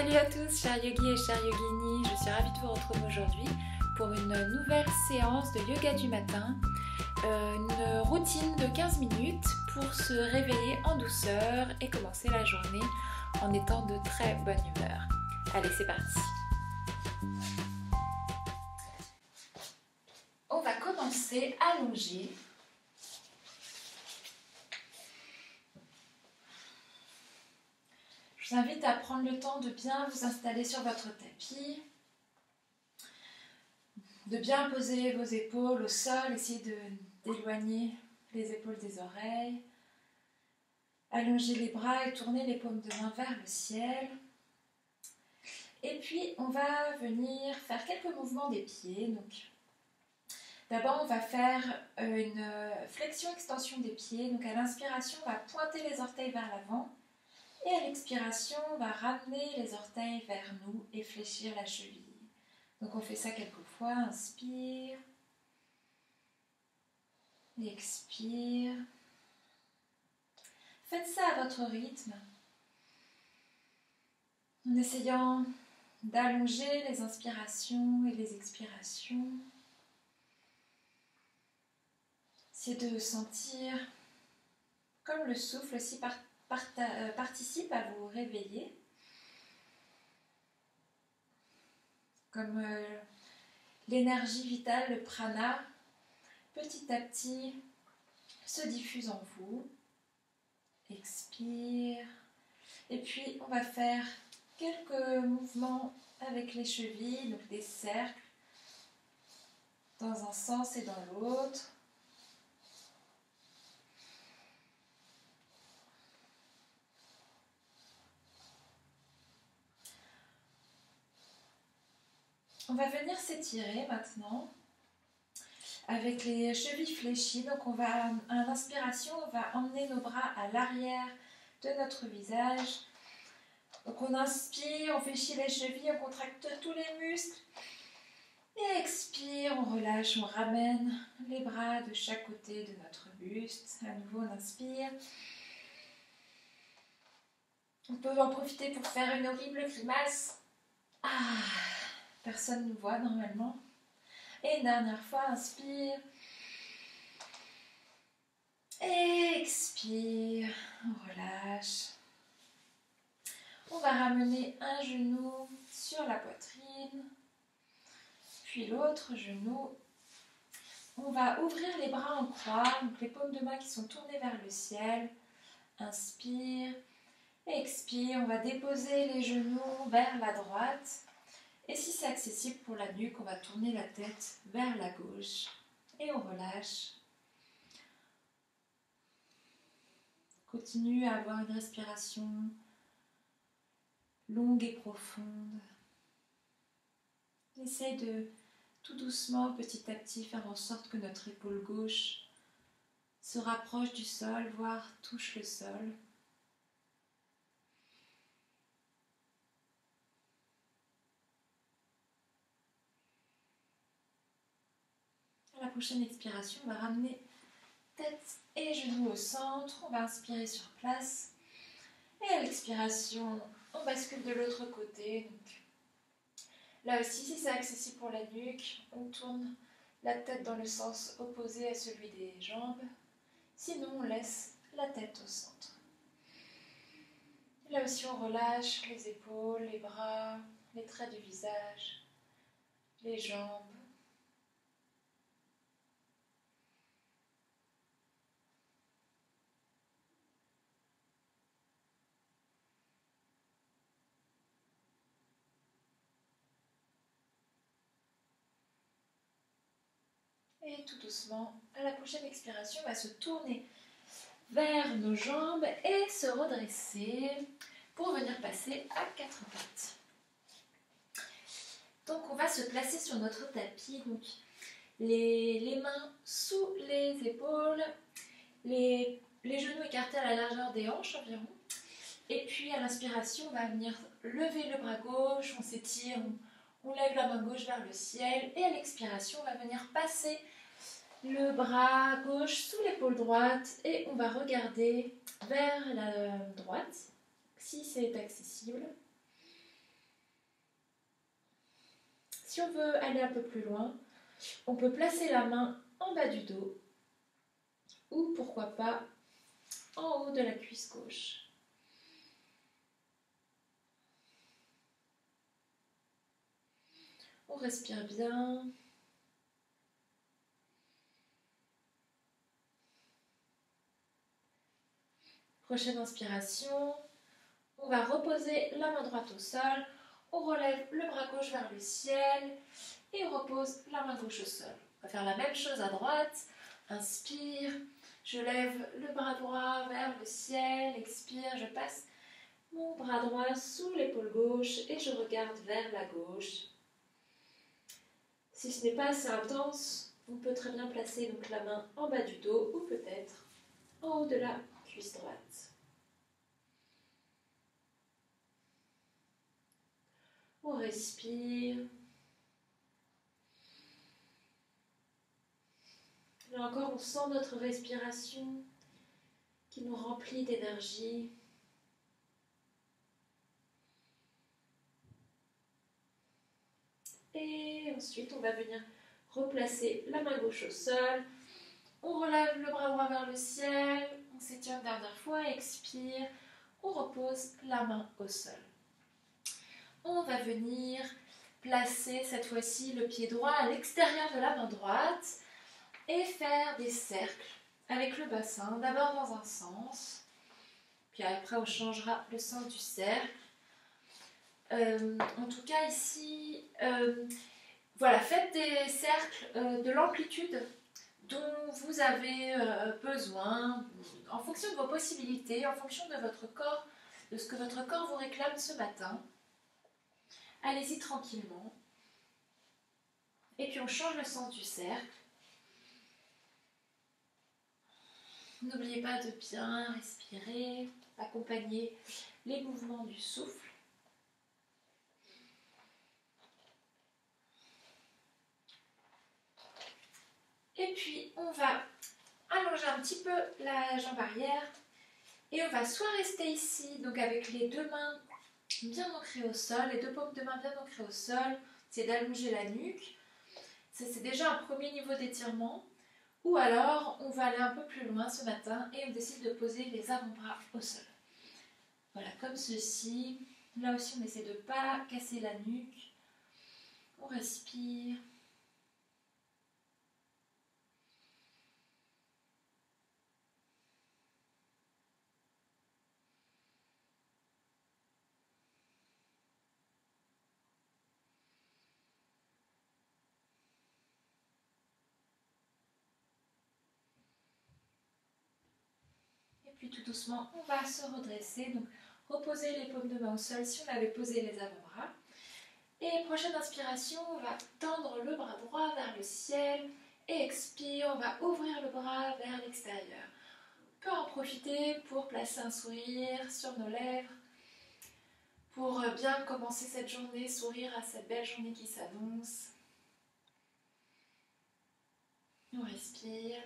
Salut à tous, chers yogis et chères yoginis, je suis ravie de vous retrouver aujourd'hui pour une nouvelle séance de yoga du matin, une routine de 15 minutes pour se réveiller en douceur et commencer la journée en étant de très bonne humeur. Allez, c'est parti. On va commencer allongé. Je vous invite à prendre le temps de bien vous installer sur votre tapis, de bien poser vos épaules au sol, essayez d'éloigner les épaules des oreilles, allongez les bras et tournez les paumes de main vers le ciel. Et puis on va venir faire quelques mouvements des pieds. Donc, d'abord on va faire une flexion-extension des pieds. Donc à l'inspiration on va pointer les orteils vers l'avant. Et à l'expiration, on va ramener les orteils vers nous et fléchir la cheville. Donc on fait ça quelques fois. Inspire. Et expire. Faites ça à votre rythme. En essayant d'allonger les inspirations et les expirations. Essayez de sentir comme le souffle aussi participe à vous réveiller, comme l'énergie vitale, le prana, petit à petit se diffuse en vous. Expire. Et puis on va faire quelques mouvements avec les chevilles, donc des cercles dans un sens et dans l'autre. On va venir s'étirer maintenant avec les chevilles fléchies. Donc on va, à l'inspiration, on va emmener nos bras à l'arrière de notre visage. Donc on inspire, on fléchit les chevilles, on contracte tous les muscles. Et expire, on relâche, on ramène les bras de chaque côté de notre buste. À nouveau on inspire. On peut en profiter pour faire une horrible grimace. Personne ne nous voit normalement. Et une dernière fois, inspire. Expire. On relâche. On va ramener un genou sur la poitrine. Puis l'autre genou. On va ouvrir les bras en croix. Donc les paumes de main qui sont tournées vers le ciel. Inspire. Expire. On va déposer les genoux vers la droite. Et si c'est accessible pour la nuque, on va tourner la tête vers la gauche et on relâche. Continue à avoir une respiration longue et profonde. Essaye de tout doucement, petit à petit, faire en sorte que notre épaule gauche se rapproche du sol, voire touche le sol. À la prochaine expiration, on va ramener tête et genoux au centre. On va inspirer sur place. Et à l'expiration, on bascule de l'autre côté. Donc, là aussi, si c'est accessible pour la nuque, on tourne la tête dans le sens opposé à celui des jambes. Sinon, on laisse la tête au centre. Là aussi, on relâche les épaules, les bras, les traits du visage, les jambes. Et tout doucement, à la prochaine expiration, on va se tourner vers nos jambes et se redresser pour venir passer à quatre pattes. Donc on va se placer sur notre tapis, donc les mains sous les épaules, les genoux écartés à la largeur des hanches environ. Et puis à l'inspiration, on va venir lever le bras gauche, on s'étire, on lève la main gauche vers le ciel. Et à l'expiration, on va venir passer le bras gauche sous l'épaule droite et on va regarder vers la droite, si c'est accessible. Si on veut aller un peu plus loin, on peut placer la main en bas du dos ou pourquoi pas en haut de la cuisse gauche. On respire bien. Prochaine inspiration, on va reposer la main droite au sol, on relève le bras gauche vers le ciel et on repose la main gauche au sol. On va faire la même chose à droite. Inspire, je lève le bras droit vers le ciel, expire, je passe mon bras droit sous l'épaule gauche et je regarde vers la gauche. Si ce n'est pas assez intense, on peut très bien placer donc la main en bas du dos ou peut-être en haut de la cuisse droite. On respire. Là encore, on sent notre respiration qui nous remplit d'énergie. Et ensuite, on va venir replacer la main gauche au sol. On relève le bras droit vers le ciel. On s'étire une dernière fois, expire. On repose la main au sol. On va venir placer cette fois-ci le pied droit à l'extérieur de la main droite et faire des cercles avec le bassin, d'abord dans un sens, puis après on changera le sens du cercle. En tout cas ici, voilà, faites des cercles de l'amplitude dont vous avez besoin, en fonction de vos possibilités, en fonction de votre corps, de ce que votre corps vous réclame ce matin. Allez-y tranquillement. Et puis on change le sens du cercle. N'oubliez pas de bien respirer, accompagner les mouvements du souffle. Et puis on va allonger un petit peu la jambe arrière et on va soit rester ici, donc avec les deux mains bien ancrées au sol, les deux paumes de main bien ancrées au sol, c'est d'allonger la nuque. Ça, c'est déjà un premier niveau d'étirement. Ou alors, on va aller un peu plus loin ce matin et on décide de poser les avant-bras au sol. Voilà, comme ceci. Là aussi, on essaie de ne pas casser la nuque. On respire. Puis tout doucement, on va se redresser. Donc, reposer les paumes de main au sol si on avait posé les avant-bras. Et prochaine inspiration, on va tendre le bras droit vers le ciel. Et expire, on va ouvrir le bras vers l'extérieur. On peut en profiter pour placer un sourire sur nos lèvres. Pour bien commencer cette journée, sourire à cette belle journée qui s'annonce. On respire.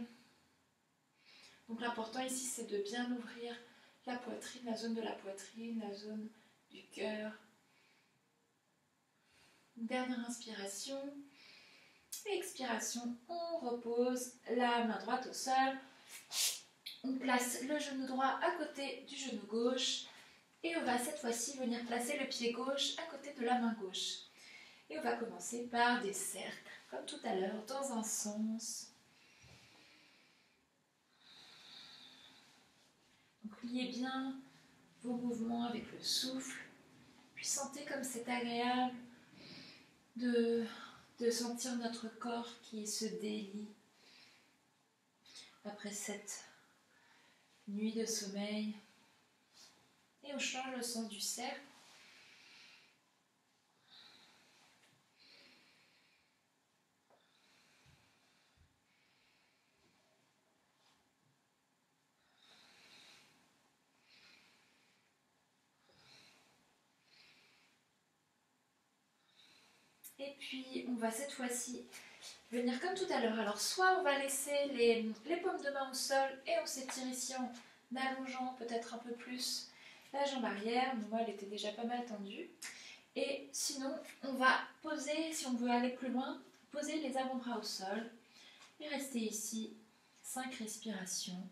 Donc l'important ici, c'est de bien ouvrir la poitrine, la zone de la poitrine, la zone du cœur. Une dernière inspiration. Et expiration, on repose la main droite au sol. On place le genou droit à côté du genou gauche. Et on va cette fois-ci venir placer le pied gauche à côté de la main gauche. Et on va commencer par des cercles, comme tout à l'heure, dans un sens. Donc liez bien vos mouvements avec le souffle, puis sentez comme c'est agréable de sentir notre corps qui se délie après cette nuit de sommeil. Et on change le sens du cercle. Et puis, on va cette fois-ci venir comme tout à l'heure. Alors, soit on va laisser les paumes de main au sol et on s'étire ici en allongeant peut-être un peu plus la jambe arrière. Moi, elle était déjà pas mal tendue. Et sinon, on va poser, si on veut aller plus loin, poser les avant-bras au sol et rester ici 5 respirations.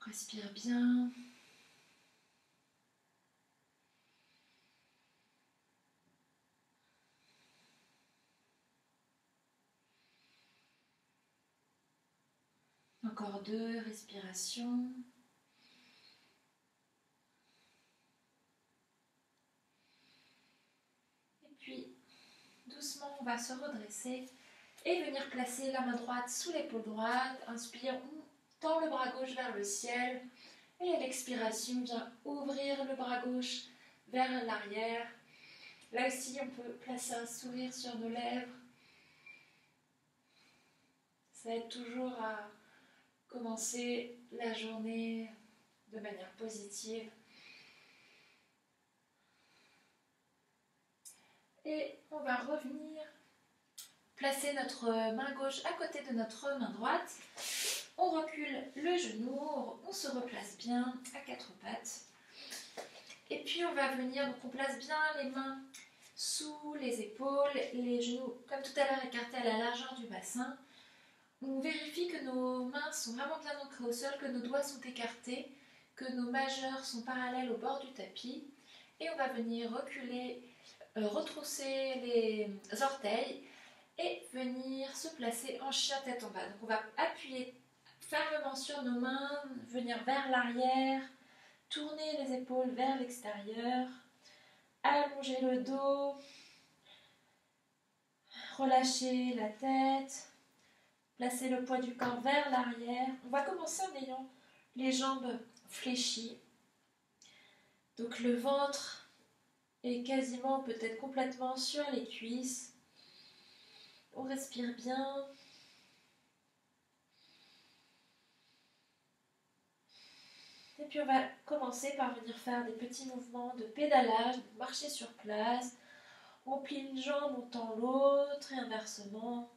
Respire bien. Encore 2 respirations. Et puis, doucement, on va se redresser et venir placer la main droite sous l'épaule droite. Inspire, on tend le bras gauche vers le ciel. Et à l'expiration, vient ouvrir le bras gauche vers l'arrière. Là aussi, on peut placer un sourire sur nos lèvres. Ça aide toujours à commencer la journée de manière positive. Et on va revenir placer notre main gauche à côté de notre main droite. On recule le genou, on se replace bien à 4 pattes. Et puis on va venir, donc on place bien les mains sous les épaules, les genoux comme tout à l'heure écartés à la largeur du bassin. On vérifie que nos mains sont vraiment bien ancrées au sol, que nos doigts sont écartés, que nos majeurs sont parallèles au bord du tapis. Et on va venir reculer, retrousser les orteils et venir se placer en chien tête en bas. Donc on va appuyer fermement sur nos mains, venir vers l'arrière, tourner les épaules vers l'extérieur, allonger le dos, relâcher la tête, placer le poids du corps vers l'arrière. On va commencer en ayant les jambes fléchies. Donc le ventre est quasiment, peut-être complètement sur les cuisses. On respire bien. Et puis on va commencer par venir faire des petits mouvements de pédalage, marcher sur place. On plie une jambe, on tend l'autre et inversement.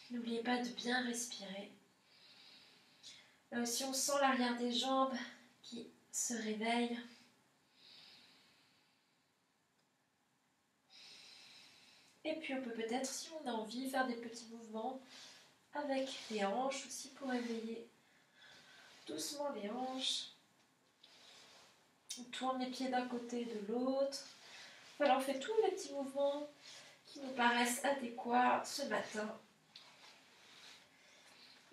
N'oubliez pas de bien respirer. Là aussi, on sent l'arrière des jambes qui se réveille. Et puis on peut peut-être, si on a envie, faire des petits mouvements avec les hanches aussi pour éveiller doucement les hanches. On tourne les pieds d'un côté et de l'autre. Voilà, on fait tous les petits mouvements qui nous paraissent adéquats ce matin.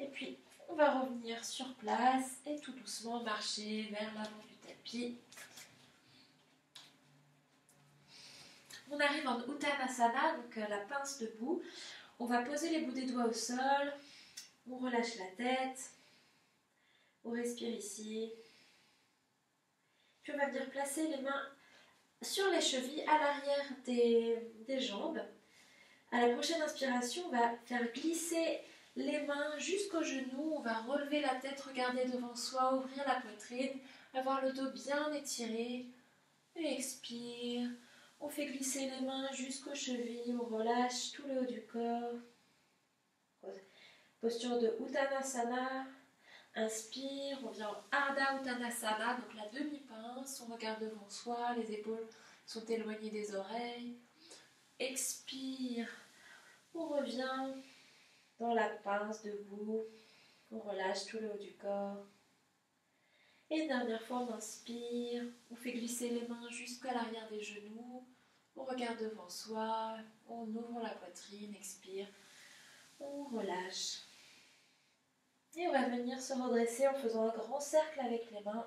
Et puis, on va revenir sur place et tout doucement marcher vers l'avant du tapis. On arrive en Uttanasana, donc la pince debout. On va poser les bouts des doigts au sol. On relâche la tête. On respire ici. Puis on va venir placer les mains sur les chevilles à l'arrière des jambes. À la prochaine inspiration, on va faire glisser les mains jusqu'aux genoux. On va relever la tête, regarder devant soi, ouvrir la poitrine, avoir le dos bien étiré. Et expire. On fait glisser les mains jusqu'aux chevilles. On relâche tout le haut du corps. Posture de Uttanasana. Inspire, on vient en Ardha Uttanasana, donc la demi-pince, on regarde devant soi, les épaules sont éloignées des oreilles. Expire, on revient dans la pince debout, on relâche tout le haut du corps. Et dernière fois, on inspire, on fait glisser les mains jusqu'à l'arrière des genoux, on regarde devant soi, on ouvre la poitrine, expire, on relâche. Et on va venir se redresser en faisant un grand cercle avec les mains.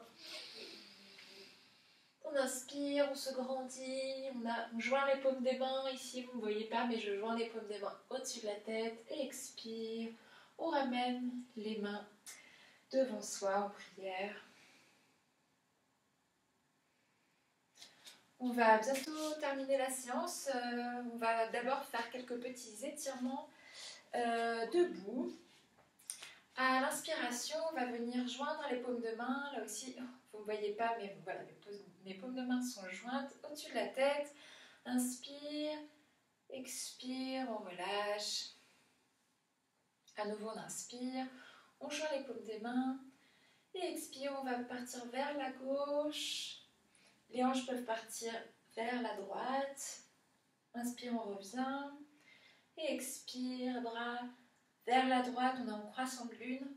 On inspire, on se grandit, on joint les paumes des mains. Ici, vous ne me voyez pas, mais je joins les paumes des mains au-dessus de la tête. Et expire, on ramène les mains devant soi en prière. On va bientôt terminer la séance. On va d'abord faire quelques petits étirements debout. À l'inspiration, on va venir joindre les paumes de main. Là aussi, vous ne me voyez pas, mais voilà, mes paumes de main sont jointes au-dessus de la tête. Inspire, expire, on relâche. À nouveau, on inspire, on joint les paumes des mains. Et expire, on va partir vers la gauche. Les hanches peuvent partir vers la droite. Inspire, on revient. Et expire, bras vers la droite, on est en croissant de lune.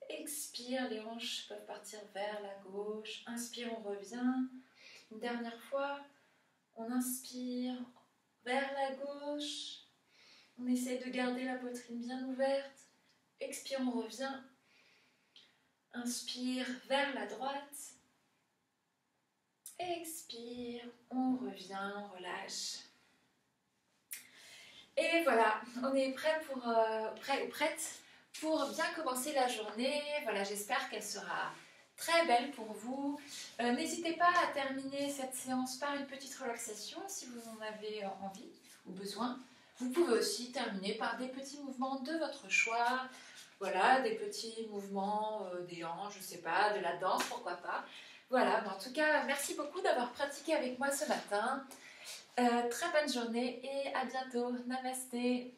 Expire, les hanches peuvent partir vers la gauche. Inspire, on revient. Une dernière fois, on inspire vers la gauche. On essaie de garder la poitrine bien ouverte. Expire, on revient. Inspire vers la droite. Expire, on revient, on relâche. Et voilà, on est prêt ou prête pour bien commencer la journée. Voilà, j'espère qu'elle sera très belle pour vous. N'hésitez pas à terminer cette séance par une petite relaxation si vous en avez envie ou besoin. Vous pouvez aussi terminer par des petits mouvements de votre choix. Voilà, des petits mouvements des hanches, je ne sais pas, de la danse, pourquoi pas. Voilà, mais en tout cas, merci beaucoup d'avoir pratiqué avec moi ce matin. Très bonne journée et à bientôt. Namasté.